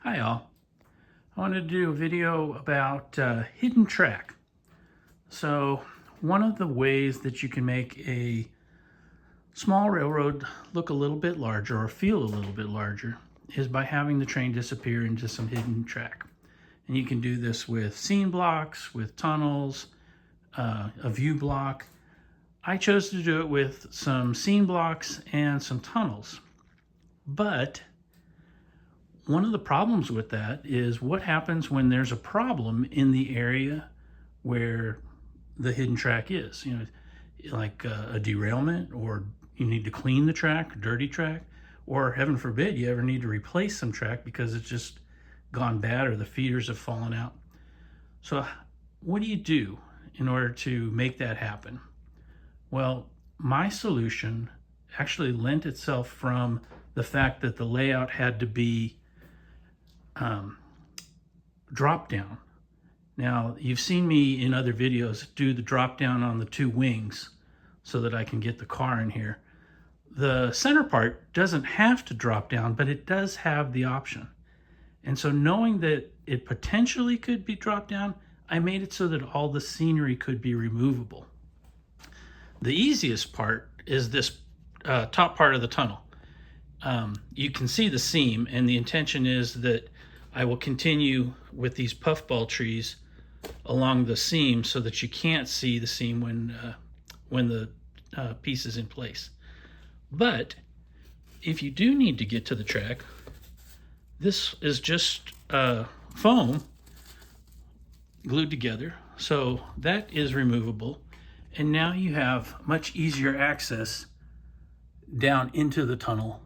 Hi all. I wanted to do a video about hidden track. So one of the ways that you can make a small railroad look a little bit larger or feel a little bit larger is by having the train disappear into some hidden track. And you can do this with scene blocks, with tunnels, a view block. I chose to do it with some scene blocks and some tunnels. But one of the problems with that is what happens when there's a problem in the area where the hidden track is. Like a derailment, or you need to clean the track, dirty track, or heaven forbid you ever need to replace some track because it's just gone bad or the feeders have fallen out. So what do you do in order to make that happen? Well, my solution actually lent itself from the fact that the layout had to be drop down. Now, you've seen me in other videos do the drop down on the two wings so that I can get the car in here. The center part doesn't have to drop down, but it does have the option. And so knowing that it potentially could be dropped down, I made it so that all the scenery could be removable. The easiest part is this top part of the tunnel. You can see the seam, and the intention is that I will continue with these puffball trees along the seam so that you can't see the seam when the piece is in place. But if you do need to get to the track, this is just foam glued together, so that is removable, and now you have much easier access down into the tunnel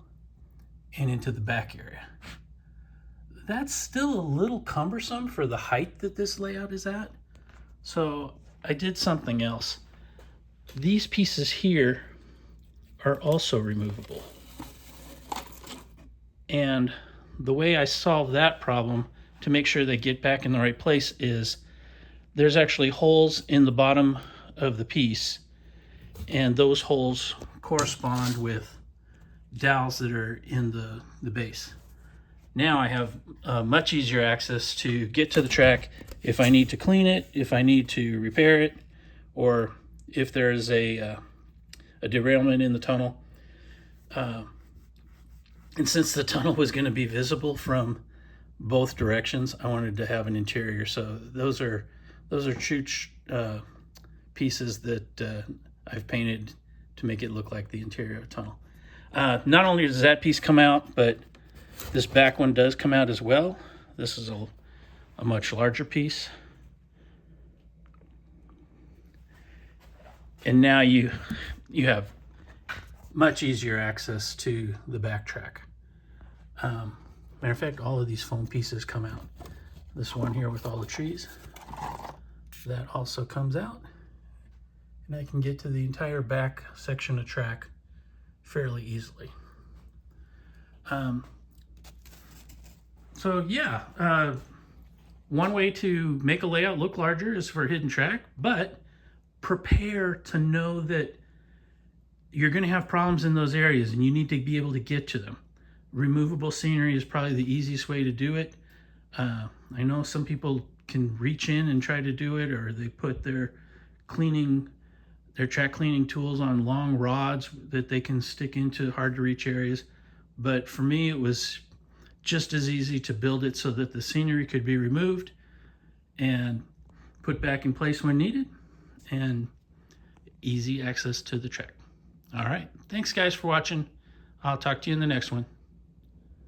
and into the back area. That's still a little cumbersome for the height that this layout is at, so I did something else. These pieces here are also removable, and the way I solve that problem to make sure they get back in the right place is there's actually holes in the bottom of the piece, and those holes correspond with dowels that are in the base. Now I have much easier access to get to the track if I need to clean it, if I need to repair it, or if there's a derailment in the tunnel. And since the tunnel was going to be visible from both directions, I wanted to have an interior. So those are chooch pieces that I've painted to make it look like the interior of a tunnel. Not only does that piece come out, but this back one does come out as well. This is a much larger piece. And now you have much easier access to the back track. Matter of fact, all of these foam pieces come out. This one here with all the trees, that also comes out. And I can get to the entire back section of track fairly easily. So yeah, one way to make a layout look larger is for hidden track, but prepare to know that you're going to have problems in those areas and you need to be able to get to them. Removable scenery is probably the easiest way to do it. I know some people can reach in and try to do it, or they put their track cleaning tools on long rods that they can stick into hard to reach areas. But for me, it was just as easy to build it so that the scenery could be removed and put back in place when needed, and easy access to the track. All right, thanks guys for watching. I'll talk to you in the next one.